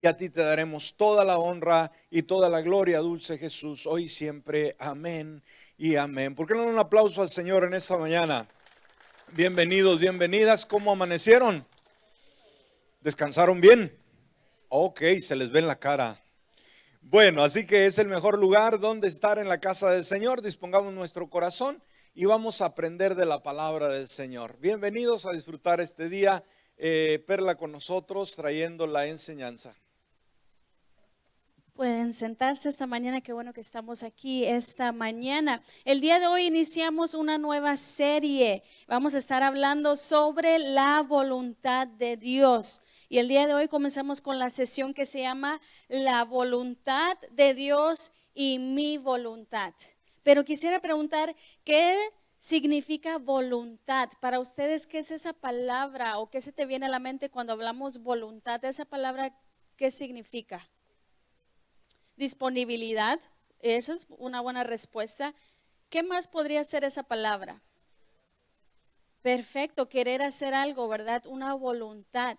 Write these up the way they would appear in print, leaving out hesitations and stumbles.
Y a ti te daremos toda la honra y toda la gloria, dulce Jesús, hoy y siempre. Amén y amén. ¿Por qué no dan un aplauso al Señor en esta mañana? Bienvenidos, bienvenidas. ¿Cómo amanecieron? ¿Descansaron bien? Ok, se les ve en la cara. Bueno, así que es el mejor lugar donde estar en la casa del Señor. Dispongamos nuestro corazón y vamos a aprender de la palabra del Señor. Bienvenidos a disfrutar este día. Perla con nosotros trayendo la enseñanza. Pueden sentarse esta mañana, qué bueno que estamos aquí esta mañana. El día de hoy iniciamos una nueva serie. Vamos a estar hablando sobre la voluntad de Dios. Y el día de hoy comenzamos con la sesión que se llama La voluntad de Dios y mi voluntad. Pero quisiera preguntar, ¿qué significa voluntad? Para ustedes, ¿qué es esa palabra o qué se te viene a la mente cuando hablamos voluntad? Esa palabra, ¿qué significa? Disponibilidad, esa es una buena respuesta. ¿Qué más podría ser esa palabra? Perfecto, querer hacer algo, ¿verdad? Una voluntad.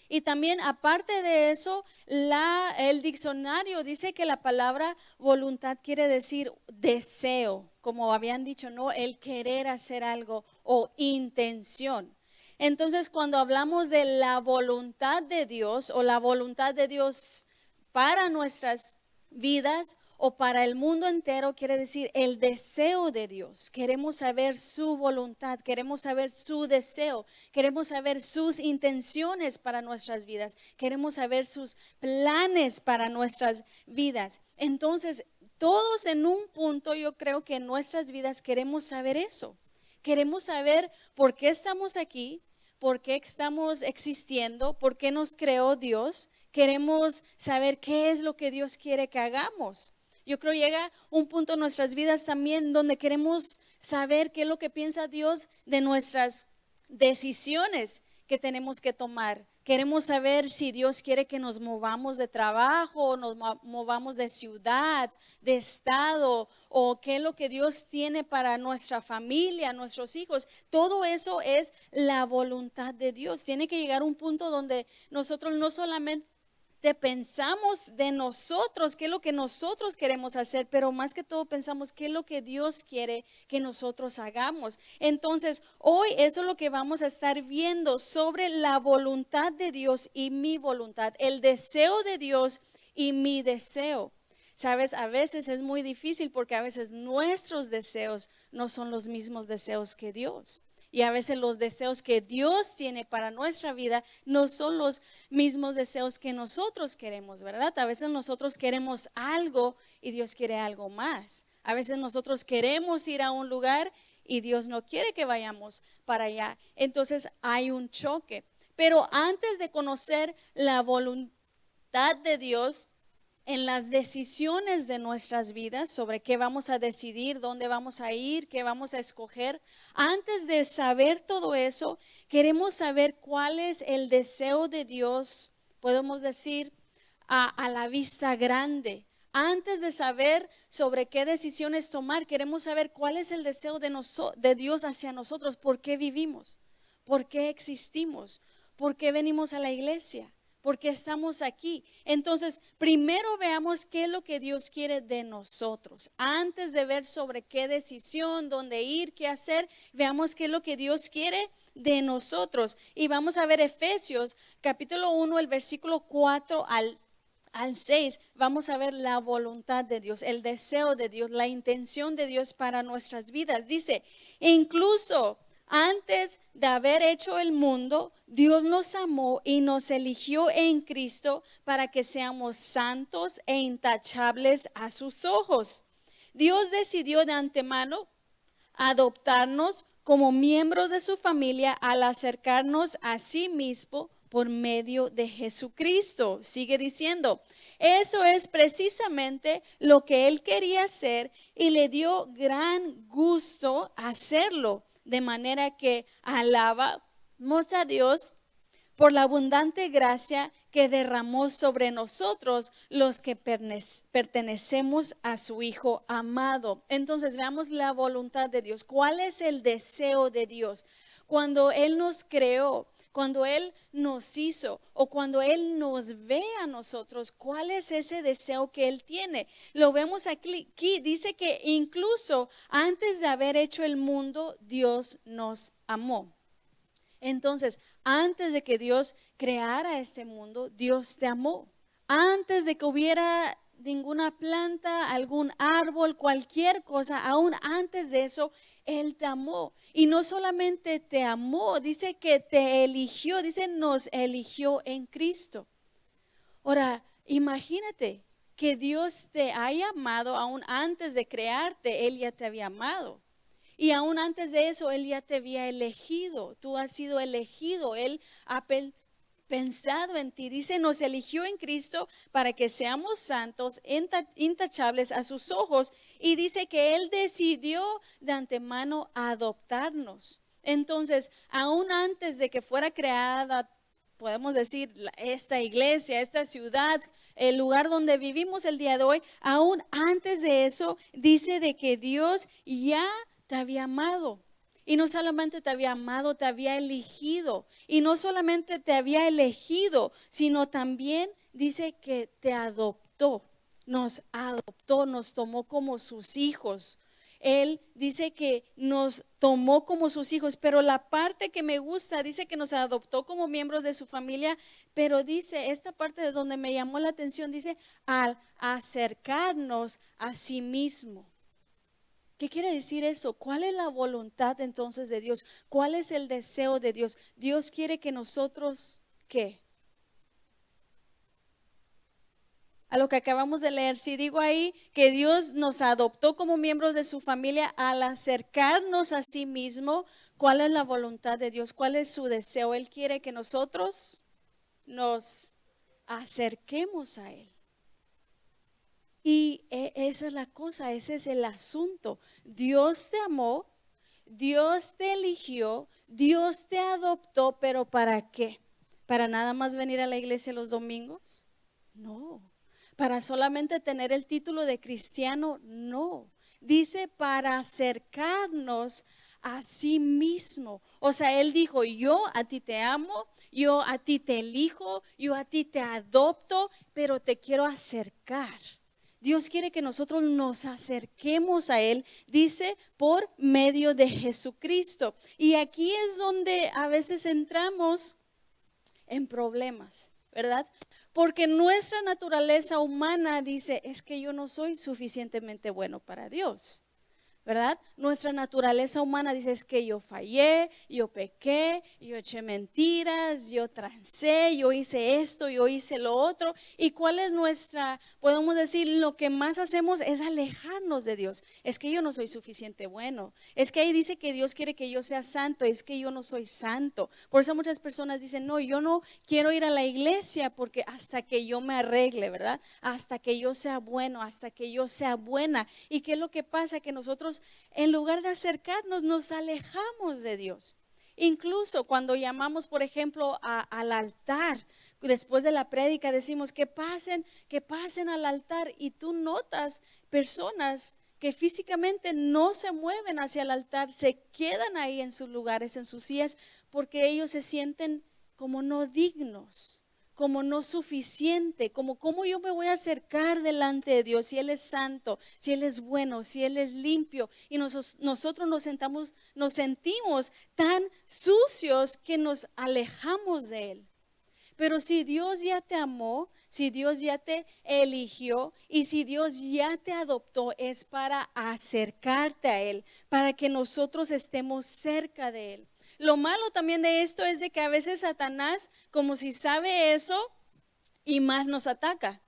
Y también, aparte de eso, el diccionario dice que la palabra voluntad quiere decir deseo, como habían dicho, ¿no? El querer hacer algo o intención. Entonces, cuando hablamos de la voluntad de Dios o la voluntad de Dios para nuestras vidas o para el mundo entero, quiere decir el deseo de Dios. Queremos saber su voluntad, queremos saber su deseo, queremos saber sus intenciones para nuestras vidas, queremos saber sus planes para nuestras vidas. Entonces, todos en un punto, yo creo que en nuestras vidas queremos saber eso. Queremos saber por qué estamos aquí, por qué estamos existiendo, por qué nos creó Dios. Queremos saber qué es lo que Dios quiere que hagamos. Yo creo llega un punto en nuestras vidas también donde queremos saber qué es lo que piensa Dios de nuestras decisiones que tenemos que tomar. Queremos saber si Dios quiere que nos movamos de trabajo, nos movamos de ciudad, de estado, o qué es lo que Dios tiene para nuestra familia, nuestros hijos. Todo eso es la voluntad de Dios. Tiene que llegar a un punto donde nosotros no solamente pensamos de nosotros, qué es lo que nosotros queremos hacer, pero más que todo pensamos qué es lo que Dios quiere que nosotros hagamos. Entonces, hoy eso es lo que vamos a estar viendo sobre la voluntad de Dios y mi voluntad, el deseo de Dios y mi deseo. Sabes, a veces es muy difícil porque a veces nuestros deseos no son los mismos deseos que Dios. Y a veces los deseos que Dios tiene para nuestra vida no son los mismos deseos que nosotros queremos, ¿verdad? A veces nosotros queremos algo y Dios quiere algo más. A veces nosotros queremos ir a un lugar y Dios no quiere que vayamos para allá. Entonces hay un choque. Pero antes de conocer la voluntad de Dios, en las decisiones de nuestras vidas, sobre qué vamos a decidir, dónde vamos a ir, qué vamos a escoger. Antes de saber todo eso, queremos saber cuál es el deseo de Dios, podemos decir, a la vista grande. Antes de saber sobre qué decisiones tomar, queremos saber cuál es el deseo de Dios hacia nosotros, por qué vivimos, por qué existimos, por qué venimos a la iglesia, porque estamos aquí. Entonces, primero veamos qué es lo que Dios quiere de nosotros. Antes de ver sobre qué decisión, dónde ir, qué hacer, veamos qué es lo que Dios quiere de nosotros. Y vamos a ver Efesios capítulo 1, el versículo 4 al 6, vamos a ver la voluntad de Dios, el deseo de Dios, la intención de Dios para nuestras vidas. Dice, incluso antes de haber hecho el mundo, Dios nos amó y nos eligió en Cristo para que seamos santos e intachables a sus ojos. Dios decidió de antemano adoptarnos como miembros de su familia al acercarnos a sí mismo por medio de Jesucristo. Sigue diciendo, eso es precisamente lo que Él quería hacer y le dio gran gusto hacerlo, de manera que alabamos a Dios por la abundante gracia que derramó sobre nosotros los que pertenecemos a su Hijo amado. Entonces veamos la voluntad de Dios. ¿Cuál es el deseo de Dios? Cuando Él nos creó, cuando Él nos hizo o cuando Él nos ve a nosotros, ¿cuál es ese deseo que Él tiene? Lo vemos aquí, dice que incluso antes de haber hecho el mundo, Dios nos amó. Entonces, antes de que Dios creara este mundo, Dios te amó. Antes de que hubiera ninguna planta, algún árbol, cualquier cosa, aún antes de eso, Él te amó. Y no solamente te amó, dice que te eligió, dice nos eligió en Cristo. Ahora, imagínate que Dios te haya amado aún antes de crearte, Él ya te había amado. Y aún antes de eso, Él ya te había elegido. Tú has sido elegido. Él ha pensado en ti. Dice, nos eligió en Cristo para que seamos santos, intachables a sus ojos. Y dice que Él decidió de antemano adoptarnos. Entonces, aún antes de que fuera creada, podemos decir, esta iglesia, esta ciudad, el lugar donde vivimos el día de hoy, aún antes de eso, dice de que Dios ya te había amado. Y no solamente te había amado, te había elegido. Y no solamente te había elegido, sino también dice que te adoptó, nos tomó como sus hijos. Él dice que nos tomó como sus hijos, pero la parte que me gusta, dice que nos adoptó como miembros de su familia, pero dice, esta parte de donde me llamó la atención, dice, al acercarnos a sí mismo. ¿Qué quiere decir eso? ¿Cuál es la voluntad entonces de Dios? ¿Cuál es el deseo de Dios? Dios quiere que nosotros, ¿qué? A lo que acabamos de leer, si digo ahí que Dios nos adoptó como miembros de su familia al acercarnos a sí mismo, ¿cuál es la voluntad de Dios? ¿Cuál es su deseo? Él quiere que nosotros nos acerquemos a Él. Y esa es la cosa, ese es el asunto. Dios te amó, Dios te eligió, Dios te adoptó, pero ¿para qué? ¿Para nada más venir a la iglesia los domingos? No. ¿Para solamente tener el título de cristiano? No. Dice para acercarnos a sí mismo. O sea, Él dijo, yo a ti te amo, yo a ti te elijo, yo a ti te adopto, pero te quiero acercar. Dios quiere que nosotros nos acerquemos a Él, dice, por medio de Jesucristo. Y aquí es donde a veces entramos en problemas, ¿verdad? Porque nuestra naturaleza humana dice, es que yo no soy suficientemente bueno para Dios. ¿Verdad? Nuestra naturaleza humana dice es que yo fallé, yo pequé, yo eché mentiras, yo transé, yo hice esto, yo hice lo otro. ¿Y cuál es nuestra, podemos decir, lo que más hacemos es alejarnos de Dios? Es que yo no soy suficiente bueno. Es que ahí dice que Dios quiere que yo sea santo, es que yo no soy santo. Por eso muchas personas dicen, no, yo no quiero ir a la iglesia porque hasta que yo me arregle, ¿verdad? Hasta que yo sea bueno, hasta que yo sea buena. ¿Y qué es lo que pasa? Que nosotros en lugar de acercarnos, nos alejamos de Dios. Incluso cuando llamamos, por ejemplo, al altar, después de la prédica decimos que pasen al altar y tú notas personas que físicamente no se mueven hacia el altar, se quedan ahí en sus lugares, en sus sillas, porque ellos se sienten como no dignos, como no suficiente, como cómo yo me voy a acercar delante de Dios si Él es santo, si Él es bueno, si Él es limpio y nosotros nos sentimos tan sucios que nos alejamos de Él. Pero si Dios ya te amó, si Dios ya te eligió y si Dios ya te adoptó, es para acercarte a Él, para que nosotros estemos cerca de Él. Lo malo también de esto es de que a veces Satanás, como si sabe eso, y más nos ataca,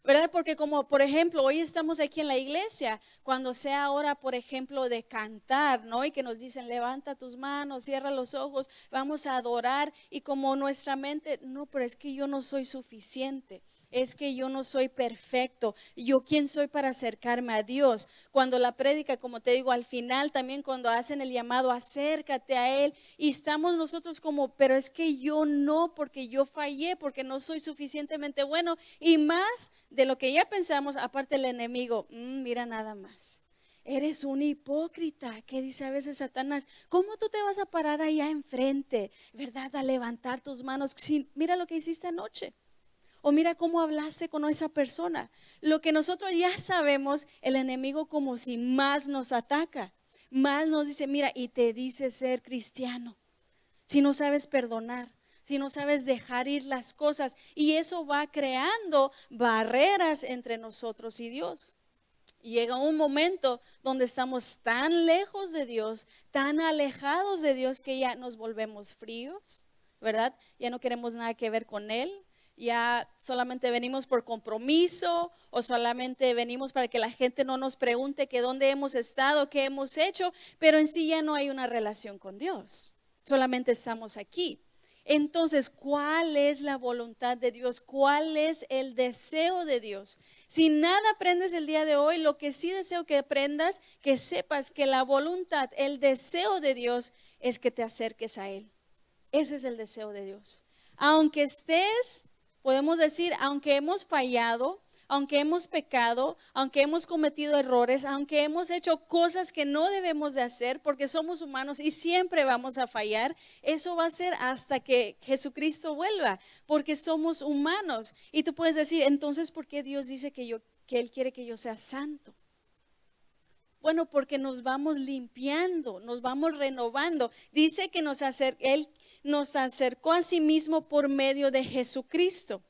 ¿verdad? Porque como por ejemplo, hoy estamos aquí en la iglesia, cuando sea hora, por ejemplo, de cantar, ¿no? Y que nos dicen, levanta tus manos, cierra los ojos, vamos a adorar. Y como nuestra mente, no, pero es que yo no soy suficiente. Es que yo no soy perfecto. ¿Yo quién soy para acercarme a Dios? Cuando la prédica, como te digo, al final también cuando hacen el llamado, acércate a Él. Y estamos nosotros como, pero es que yo no, porque yo fallé, porque no soy suficientemente bueno. Y más de lo que ya pensamos, aparte el enemigo, mira nada más. Eres un hipócrita, que dice a veces Satanás. ¿Cómo tú te vas a parar allá enfrente, verdad, a levantar tus manos? Mira lo que hiciste anoche. O mira cómo hablaste con esa persona. Lo que nosotros ya sabemos, el enemigo como si más nos ataca. Más nos dice, mira, y te dice ser cristiano. Si no sabes perdonar, si no sabes dejar ir las cosas. Y eso va creando barreras entre nosotros y Dios. Llega un momento donde estamos tan lejos de Dios, tan alejados de Dios, que ya nos volvemos fríos, ¿verdad? Ya no queremos nada que ver con Él, ya solamente venimos por compromiso o solamente venimos para que la gente no nos pregunte que dónde hemos estado, qué hemos hecho, pero en sí ya no hay una relación con Dios, solamente estamos aquí. Entonces, ¿cuál es la voluntad de Dios? ¿Cuál es el deseo de Dios? Si nada aprendes el día de hoy, lo que sí deseo que aprendas, que sepas que la voluntad, el deseo de Dios es que te acerques a Él. Ese es el deseo de Dios. Aunque estés, podemos decir, aunque hemos fallado, aunque hemos pecado, aunque hemos cometido errores, aunque hemos hecho cosas que no debemos de hacer, porque somos humanos y siempre vamos a fallar, eso va a ser hasta que Jesucristo vuelva, porque somos humanos. Y tú puedes decir, entonces, ¿por qué Dios dice que Él quiere que yo sea santo? Bueno, porque nos vamos limpiando, nos vamos renovando. Dice que Él nos acercó a sí mismo por medio de Jesucristo.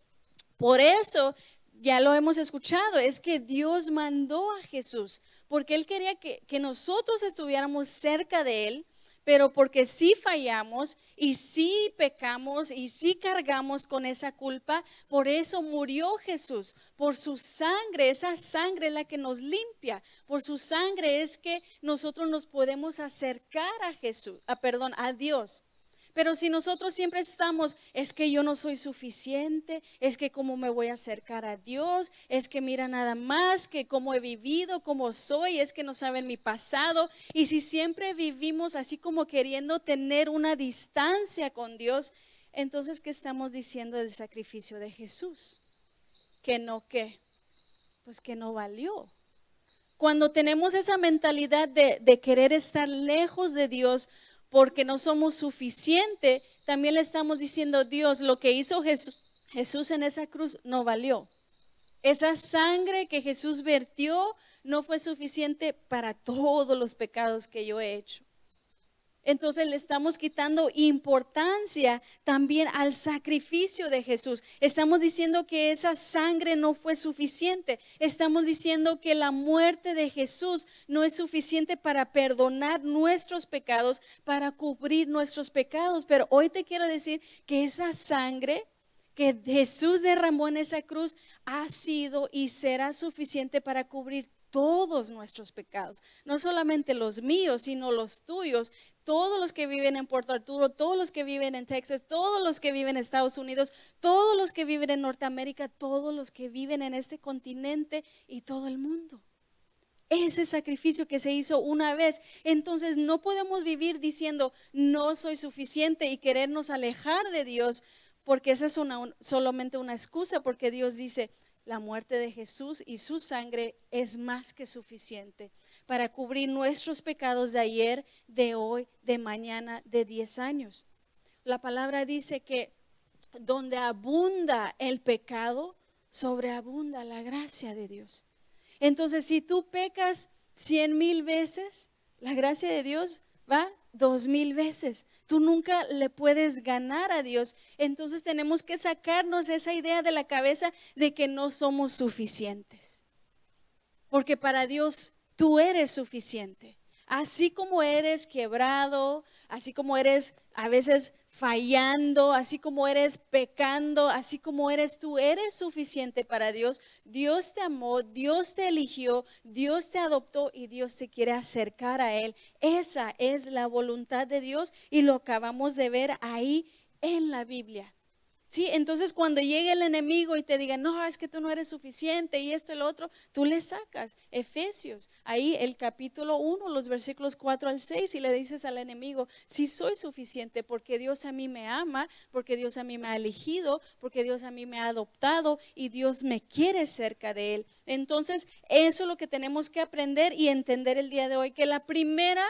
Por eso, ya lo hemos escuchado, es que Dios mandó a Jesús, porque Él quería que nosotros estuviéramos cerca de Él, pero porque sí fallamos y sí pecamos y sí cargamos con esa culpa, por eso murió Jesús, por su sangre, esa sangre es la que nos limpia, por su sangre es que nosotros nos podemos acercar a Dios. Pero si nosotros siempre estamos, es que yo no soy suficiente, es que cómo me voy a acercar a Dios, es que mira nada más, que cómo he vivido, cómo soy, es que no saben mi pasado. Y si siempre vivimos así como queriendo tener una distancia con Dios, entonces ¿qué estamos diciendo del sacrificio de Jesús? Que no, ¿qué? Pues que no valió. Cuando tenemos esa mentalidad de querer estar lejos de Dios, porque no somos suficientes, también le estamos diciendo, Dios, lo que hizo Jesús en esa cruz no valió. Esa sangre que Jesús vertió no fue suficiente para todos los pecados que yo he hecho. Entonces le estamos quitando importancia también al sacrificio de Jesús. Estamos diciendo que esa sangre no fue suficiente. Estamos diciendo que la muerte de Jesús no es suficiente para perdonar nuestros pecados, para cubrir nuestros pecados. Pero hoy te quiero decir que esa sangre que Jesús derramó en esa cruz ha sido y será suficiente para cubrir todos nuestros pecados, no solamente los míos, sino los tuyos, todos los que viven en Puerto Arturo, todos los que viven en Texas, todos los que viven en Estados Unidos, todos los que viven en Norteamérica, todos los que viven en este continente y todo el mundo. Ese sacrificio que se hizo una vez, entonces no podemos vivir diciendo no soy suficiente y querernos alejar de Dios, porque esa es solamente una excusa, porque Dios dice, la muerte de Jesús y su sangre es más que suficiente para cubrir nuestros pecados de ayer, de hoy, de mañana, de 10 años. La palabra dice que donde abunda el pecado, sobreabunda la gracia de Dios. Entonces, si tú pecas 100,000 veces, la gracia de Dios va 2,000 veces. Tú nunca le puedes ganar a Dios. Entonces tenemos que sacarnos esa idea de la cabeza de que no somos suficientes. Porque para Dios tú eres suficiente. Así como eres quebrado, así como eres a veces fallando, así como eres pecando, así como eres tú, eres suficiente para Dios. Dios te amó, Dios te eligió, Dios te adoptó y Dios te quiere acercar a Él. Esa es la voluntad de Dios y lo acabamos de ver ahí en la Biblia. Sí, entonces cuando llegue el enemigo y te diga, no, es que tú no eres suficiente y esto y lo otro, tú le sacas Efesios, ahí el capítulo 1, los versículos 4 al 6, y le dices al enemigo, sí soy suficiente porque Dios a mí me ama, porque Dios a mí me ha elegido, porque Dios a mí me ha adoptado y Dios me quiere cerca de Él. Entonces, eso es lo que tenemos que aprender y entender el día de hoy, que la primera,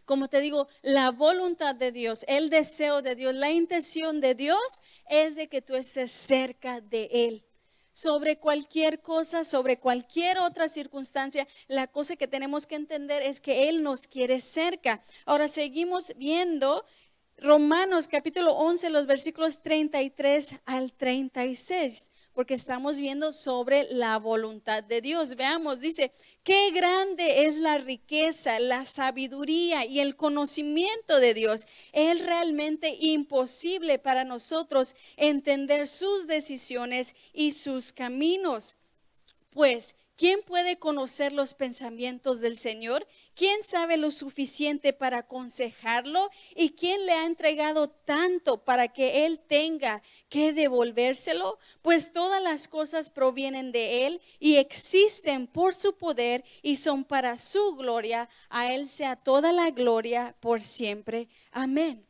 como te digo, la voluntad de Dios, el deseo de Dios, la intención de Dios es de que tú estés cerca de Él. Sobre cualquier cosa, sobre cualquier otra circunstancia, la cosa que tenemos que entender es que Él nos quiere cerca. Ahora seguimos viendo Romanos capítulo 11, los versículos 33 al 36, porque estamos viendo sobre la voluntad de Dios. Veamos, dice, qué grande es la riqueza, la sabiduría y el conocimiento de Dios. Es realmente imposible para nosotros entender sus decisiones y sus caminos. Pues, ¿quién puede conocer los pensamientos del Señor? ¿Quién sabe lo suficiente para aconsejarlo? ¿Y quién le ha entregado tanto para que Él tenga que devolvérselo? Pues todas las cosas provienen de Él y existen por su poder y son para su gloria. A Él sea toda la gloria por siempre. Amén.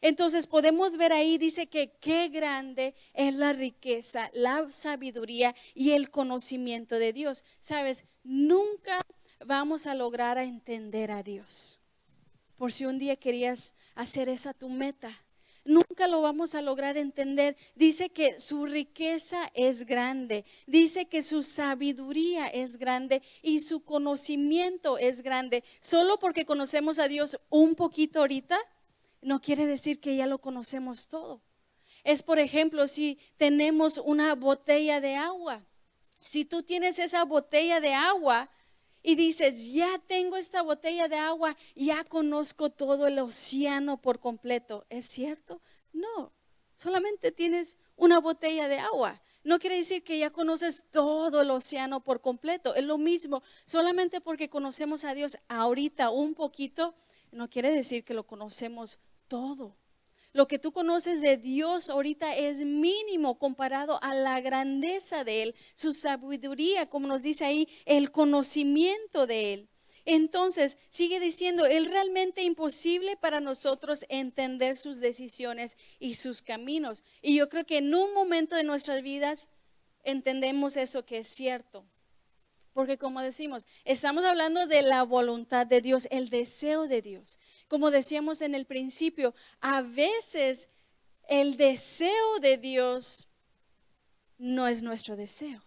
Entonces podemos ver ahí, dice que qué grande es la riqueza, la sabiduría y el conocimiento de Dios. Sabes, nunca vamos a lograr a entender a Dios. Por si un día querías hacer esa tu meta, nunca lo vamos a lograr entender. Dice que su riqueza es grande, dice que su sabiduría es grande y su conocimiento es grande. Solo porque conocemos a Dios un poquito ahorita, no quiere decir que ya lo conocemos todo. Es, por ejemplo, si tenemos una botella de agua. Si tú tienes esa botella de agua y dices, ya tengo esta botella de agua, ya conozco todo el océano por completo. ¿Es cierto? No, solamente tienes una botella de agua. No quiere decir que ya conoces todo el océano por completo. Es lo mismo, solamente porque conocemos a Dios ahorita un poquito, no quiere decir que lo conocemos todo. Lo que tú conoces de Dios ahorita es mínimo comparado a la grandeza de Él, su sabiduría, como nos dice ahí, el conocimiento de Él. Entonces, sigue diciendo, es realmente imposible para nosotros entender sus decisiones y sus caminos. Y yo creo que en un momento de nuestras vidas entendemos eso que es cierto. Porque como decimos, estamos hablando de la voluntad de Dios, el deseo de Dios. Como decíamos en el principio, a veces el deseo de Dios no es nuestro deseo.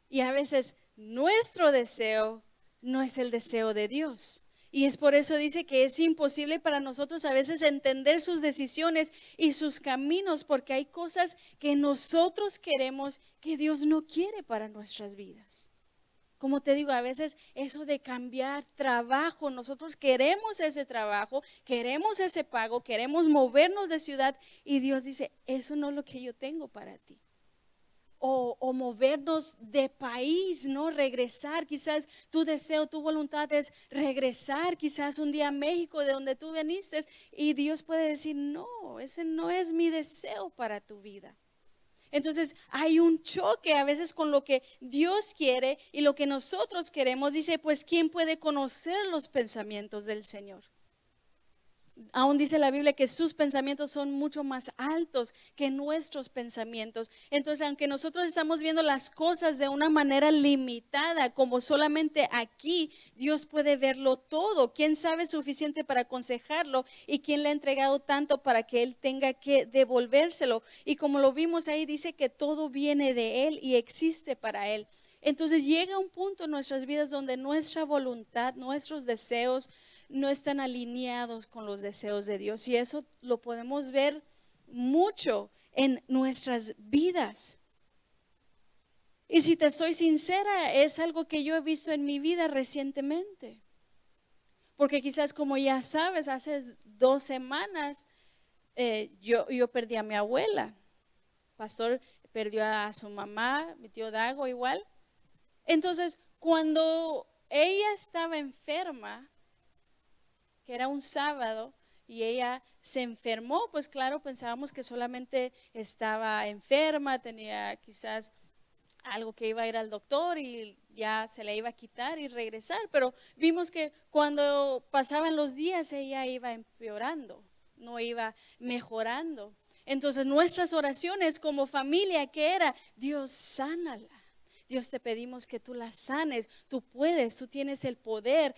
Y a veces nuestro deseo no es el deseo de Dios. Y es por eso dice que es imposible para nosotros a veces entender sus decisiones y sus caminos, porque hay cosas que nosotros queremos que Dios no quiere para nuestras vidas. Como te digo, a veces eso de cambiar trabajo, nosotros queremos ese trabajo, queremos ese pago, queremos movernos de ciudad y Dios dice, eso no es lo que yo tengo para ti. O movernos de país, ¿no? Regresar, quizás tu deseo, tu voluntad es regresar quizás un día a México de donde tú viniste y Dios puede decir, no, ese no es mi deseo para tu vida. Entonces hay un choque a veces con lo que Dios quiere y lo que nosotros queremos. Dice, pues ¿quién puede conocer los pensamientos del Señor? Aún dice la Biblia que sus pensamientos son mucho más altos que nuestros pensamientos. Entonces, aunque nosotros estamos viendo las cosas de una manera limitada, como solamente aquí, Dios puede verlo todo. ¿Quién sabe suficiente para aconsejarlo? ¿Y quién le ha entregado tanto para que Él tenga que devolvérselo? Y como lo vimos ahí, dice que todo viene de Él y existe para Él. Entonces llega un punto en nuestras vidas donde nuestra voluntad, nuestros deseos, no están alineados con los deseos de Dios. Y eso lo podemos ver mucho en nuestras vidas. Y si te soy sincera, es algo que yo he visto en mi vida recientemente. Porque quizás como ya sabes, hace 2 semanas yo perdí a mi abuela. Pastor perdió a su mamá, mi tío Dago igual. Entonces, cuando ella estaba enferma, que era un sábado, y ella se enfermó, pues claro, pensábamos que solamente estaba enferma, tenía quizás algo que iba a ir al doctor y ya se le iba a quitar y regresar, pero vimos que cuando pasaban los días ella iba empeorando, no iba mejorando. Entonces nuestras oraciones como familia, ¿qué era? Dios, sánala. Dios, te pedimos que tú la sanes, tú puedes, tú tienes el poder,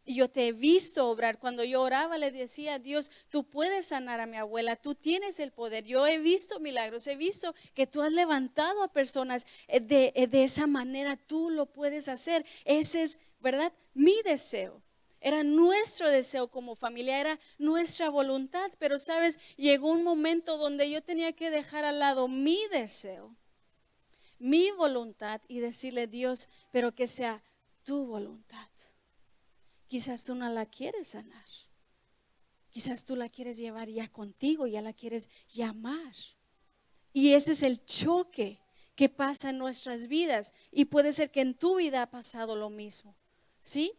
yo te he visto obrar. Cuando yo oraba le decía, Dios, tú puedes sanar a mi abuela, tú tienes el poder. Yo he visto milagros, he visto que tú has levantado a personas de esa manera, tú lo puedes hacer. Ese es, ¿verdad? Mi deseo. Era nuestro deseo como familia, era nuestra voluntad, pero sabes, llegó un momento donde yo tenía que dejar al lado mi deseo, mi voluntad y decirle, Dios, pero que sea tu voluntad. Quizás tú no la quieres sanar, quizás tú la quieres llevar ya contigo, ya la quieres llamar. Y ese es el choque que pasa en nuestras vidas, y puede ser que en tu vida ha pasado lo mismo, ¿sí?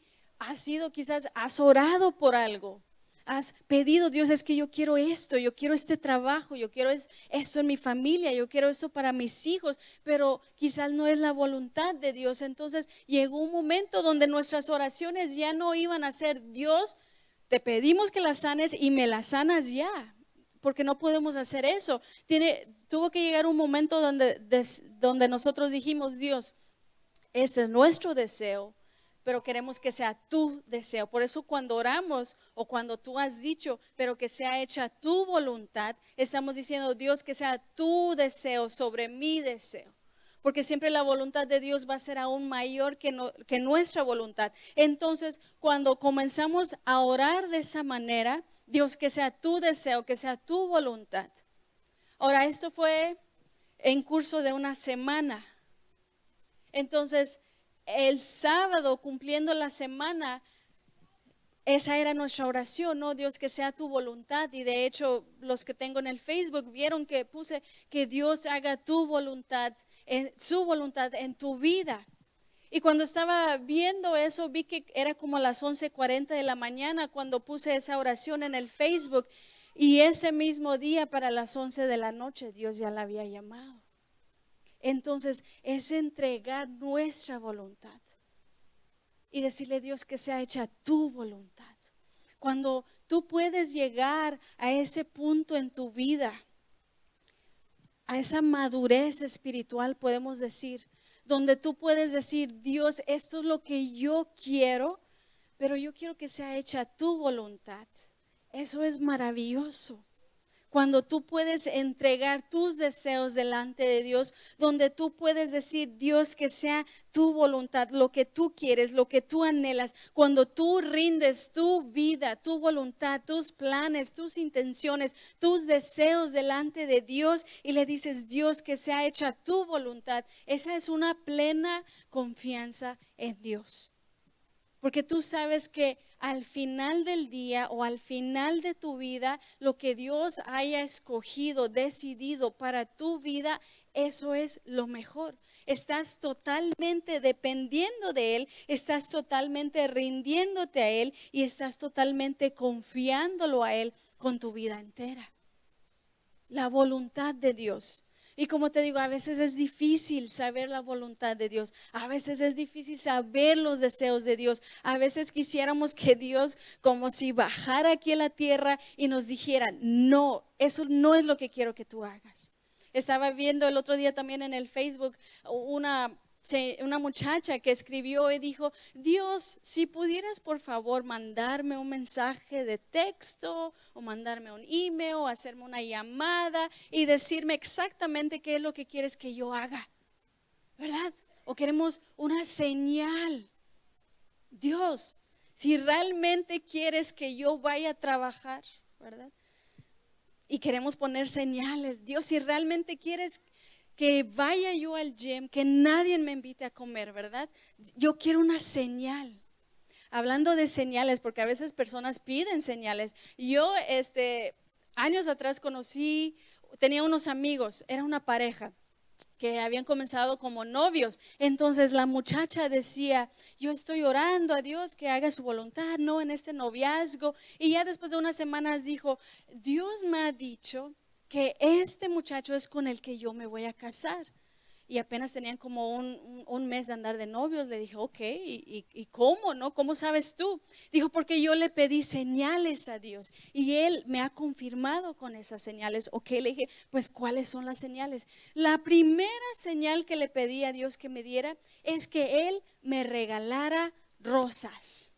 Has orado por algo, has pedido, Dios, es que yo quiero esto, yo quiero este trabajo, yo quiero esto en mi familia, yo quiero esto para mis hijos, pero quizás no es la voluntad de Dios. Entonces llegó un momento donde nuestras oraciones ya no iban a ser, Dios, te pedimos que las sanes y me las sanas ya, porque no podemos hacer eso. Tuvo que llegar un momento donde nosotros dijimos, Dios, este es nuestro deseo, pero queremos que sea tu deseo. Por eso cuando oramos o cuando tú has dicho, pero que sea hecha tu voluntad, estamos diciendo, Dios, que sea tu deseo sobre mi deseo. Porque siempre la voluntad de Dios va a ser aún mayor que nuestra voluntad. Entonces, cuando comenzamos a orar de esa manera, Dios, que sea tu deseo, que sea tu voluntad. Ahora, esto fue en curso de una semana. Entonces, el sábado, cumpliendo la semana, esa era nuestra oración, ¿no? Dios, que sea tu voluntad. Y de hecho, los que tengo en el Facebook vieron que puse que Dios haga tu voluntad, su voluntad en tu vida. Y cuando estaba viendo eso, vi que era como las 11:40 de la mañana cuando puse esa oración en el Facebook. Y ese mismo día, para las 11 de la noche, Dios ya la había llamado. Entonces es entregar nuestra voluntad y decirle, Dios, que sea hecha tu voluntad. Cuando tú puedes llegar a ese punto en tu vida, a esa madurez espiritual, podemos decir, donde tú puedes decir, Dios, esto es lo que yo quiero, pero yo quiero que sea hecha tu voluntad. Eso es maravilloso. Cuando tú puedes entregar tus deseos delante de Dios, donde tú puedes decir, Dios, que sea tu voluntad, lo que tú quieres, lo que tú anhelas. Cuando tú rindes tu vida, tu voluntad, tus planes, tus intenciones, tus deseos delante de Dios y le dices, Dios, que sea hecha tu voluntad. Esa es una plena confianza en Dios. Porque tú sabes que al final del día o al final de tu vida, lo que Dios haya escogido, decidido para tu vida, eso es lo mejor. Estás totalmente dependiendo de Él, estás totalmente rindiéndote a Él y estás totalmente confiándolo a Él con tu vida entera. La voluntad de Dios. Y como te digo, a veces es difícil saber la voluntad de Dios. A veces es difícil saber los deseos de Dios. A veces quisiéramos que Dios como si bajara aquí a la tierra y nos dijera, no, eso no es lo que quiero que tú hagas. Estaba viendo el otro día también en el Facebook una muchacha que escribió y dijo, Dios, si pudieras por favor mandarme un mensaje de texto o mandarme un email o hacerme una llamada y decirme exactamente qué es lo que quieres que yo haga, ¿verdad? O queremos una señal. Dios, si realmente quieres que yo vaya a trabajar, ¿verdad? Y queremos poner señales. Dios, si realmente quieres que vaya yo al gym, que nadie me invite a comer, ¿verdad? Yo quiero una señal. Hablando de señales, porque a veces personas piden señales. Yo, años atrás tenía unos amigos, era una pareja. que habían comenzado como novios. Entonces la muchacha decía, yo estoy orando a Dios que haga su voluntad, no en este noviazgo. Y ya después de unas semanas dijo, Dios me ha dicho que este muchacho es con el que yo me voy a casar. Y apenas tenían como un mes de andar de novios. Le dije, ok, ¿y cómo, no? ¿Cómo sabes tú? Dijo, porque yo le pedí señales a Dios y Él me ha confirmado con esas señales. Ok, le dije, pues ¿cuáles son las señales? La primera señal que le pedí a Dios que me diera es que Él me regalara rosas.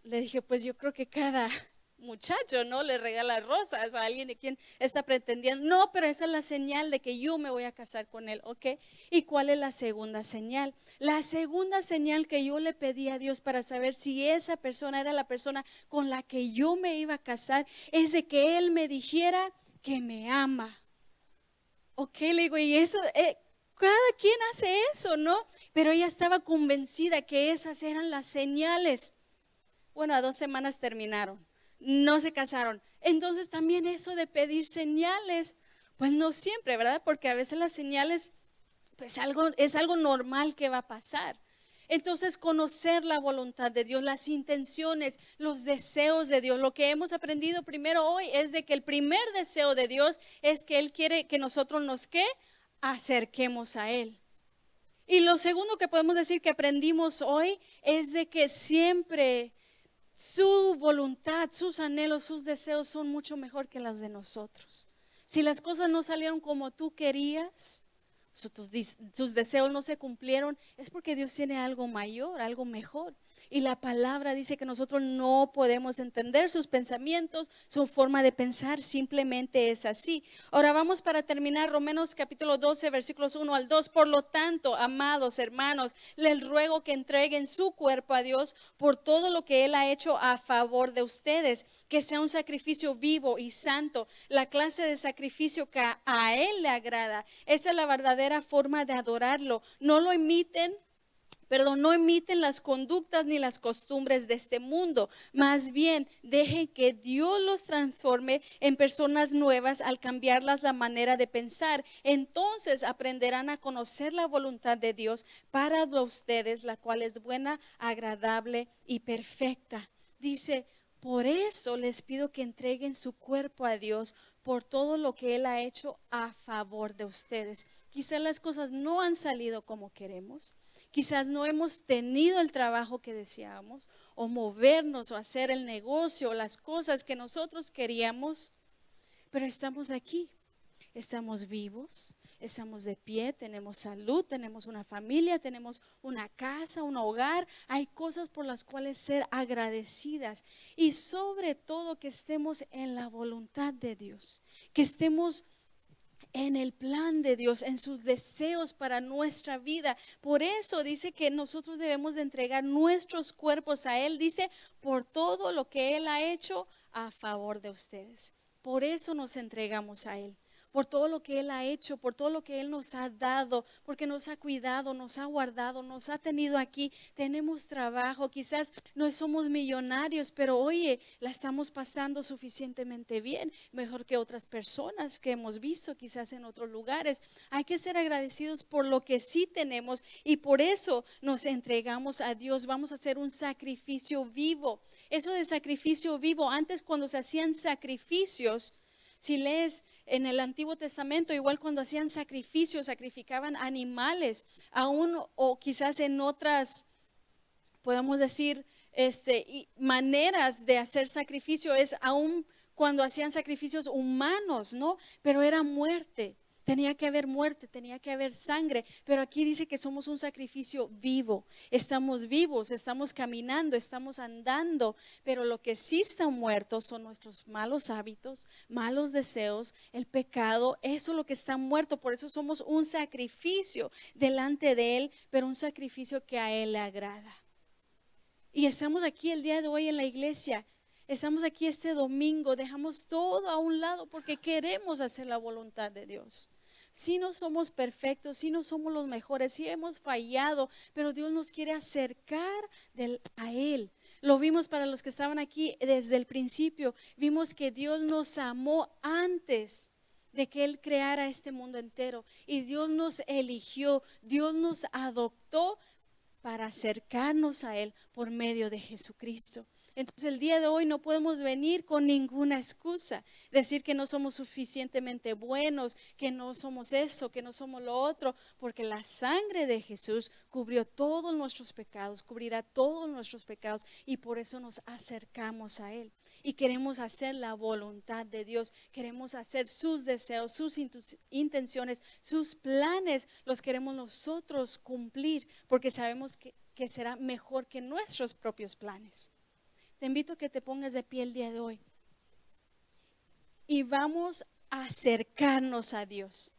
Le dije, pues yo creo que cada muchacho no le regala rosas a alguien de quien está pretendiendo. No, pero esa es la señal de que yo me voy a casar con él, ¿ok? ¿Y cuál es la segunda señal? La segunda señal que yo le pedí a Dios para saber si esa persona era la persona con la que yo me iba a casar es de que él me dijera que me ama. Ok, le digo, y eso, cada quien hace eso, ¿no? Pero ella estaba convencida que esas eran las señales. Bueno, a 2 semanas terminaron, no se casaron. Entonces también eso de pedir señales, pues no siempre, ¿verdad? Porque a veces las señales, pues es algo normal que va a pasar. Entonces conocer la voluntad de Dios, las intenciones, los deseos de Dios. Lo que hemos aprendido primero hoy es de que el primer deseo de Dios es que Él quiere que nosotros nos ¿qué? Acerquemos a Él. Y lo segundo que podemos decir que aprendimos hoy es de que siempre su voluntad, sus anhelos, sus deseos son mucho mejor que las de nosotros. Si las cosas no salieron como tú querías, tus deseos no se cumplieron, es porque Dios tiene algo mayor, algo mejor. Y la palabra dice que nosotros no podemos entender sus pensamientos, su forma de pensar, simplemente es así. Ahora vamos para terminar Romanos capítulo 12, versículos 1 al 2. Por lo tanto, amados hermanos, les ruego que entreguen su cuerpo a Dios por todo lo que Él ha hecho a favor de ustedes, que sea un sacrificio vivo y santo, la clase de sacrificio que a Él le agrada. Esa es la verdadera forma de adorarlo. No lo imiten. No imiten las conductas ni las costumbres de este mundo. Más bien, dejen que Dios los transforme en personas nuevas al cambiarlas la manera de pensar. Entonces aprenderán a conocer la voluntad de Dios para ustedes, la cual es buena, agradable y perfecta. Dice, por eso les pido que entreguen su cuerpo a Dios por todo lo que Él ha hecho a favor de ustedes. Quizás las cosas no han salido como queremos. Quizás no hemos tenido el trabajo que deseábamos, o movernos, o hacer el negocio, o las cosas que nosotros queríamos, pero estamos aquí, estamos vivos, estamos de pie, tenemos salud, tenemos una familia, tenemos una casa, un hogar. Hay cosas por las cuales ser agradecidas, y sobre todo que estemos en la voluntad de Dios, que estemos en el plan de Dios, en sus deseos para nuestra vida. Por eso dice que nosotros debemos de entregar nuestros cuerpos a Él, dice, por todo lo que Él ha hecho a favor de ustedes. Por eso nos entregamos a Él, por todo lo que Él ha hecho, por todo lo que Él nos ha dado, porque nos ha cuidado, nos ha guardado, nos ha tenido aquí. Tenemos trabajo, quizás no somos millonarios, pero oye, la estamos pasando suficientemente bien, mejor que otras personas que hemos visto quizás en otros lugares. Hay que ser agradecidos por lo que sí tenemos, y por eso nos entregamos a Dios. Vamos a hacer un sacrificio vivo. Eso de sacrificio vivo, antes cuando se hacían sacrificios, si lees en el Antiguo Testamento, igual cuando hacían sacrificios, sacrificaban animales, aún o quizás en otras, podemos decir, maneras de hacer sacrificio, es aún cuando hacían sacrificios humanos, ¿no? Pero era muerte. Tenía que haber muerte, tenía que haber sangre, pero aquí dice que somos un sacrificio vivo. Estamos vivos, estamos caminando, estamos andando, pero lo que sí está muerto son nuestros malos hábitos, malos deseos, el pecado. Eso es lo que está muerto. Por eso somos un sacrificio delante de Él, pero un sacrificio que a Él le agrada. Y estamos aquí el día de hoy en la iglesia. Estamos aquí este domingo, dejamos todo a un lado porque queremos hacer la voluntad de Dios. Si no somos perfectos, si no somos los mejores, si hemos fallado, pero Dios nos quiere acercar a Él. Lo vimos para los que estaban aquí desde el principio. Vimos que Dios nos amó antes de que Él creara este mundo entero. Y Dios nos eligió, Dios nos adoptó para acercarnos a Él por medio de Jesucristo. Entonces el día de hoy no podemos venir con ninguna excusa, decir que no somos suficientemente buenos, que no somos eso, que no somos lo otro, porque la sangre de Jesús cubrió todos nuestros pecados, cubrirá todos nuestros pecados y por eso nos acercamos a Él. Y queremos hacer la voluntad de Dios, queremos hacer sus deseos, sus intenciones, sus planes, los queremos nosotros cumplir, porque sabemos que será mejor que nuestros propios planes. Te invito a que te pongas de pie el día de hoy y vamos a acercarnos a Dios.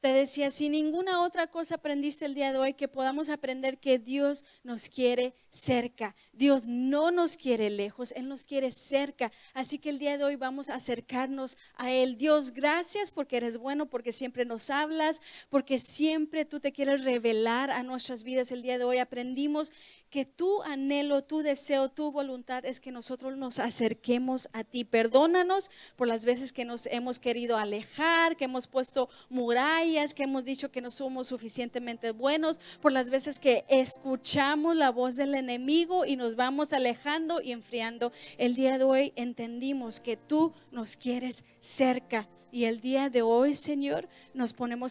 Te decía, si ninguna otra cosa aprendiste el día de hoy, que podamos aprender que Dios nos quiere cerca. Dios no nos quiere lejos, Él nos quiere cerca. Así que el día de hoy vamos a acercarnos a Él. Dios, gracias porque eres bueno, porque siempre nos hablas, porque siempre tú te quieres revelar a nuestras vidas. El día de hoy aprendimos que tu anhelo, tu deseo, tu voluntad es que nosotros nos acerquemos a ti. Perdónanos por las veces que nos hemos querido alejar, que hemos puesto murallas, que hemos dicho que no somos suficientemente buenos, por las veces que escuchamos la voz del enemigo y nos vamos alejando y enfriando. El día de hoy entendimos que tú nos quieres cerca y el día de hoy, Señor, nos ponemos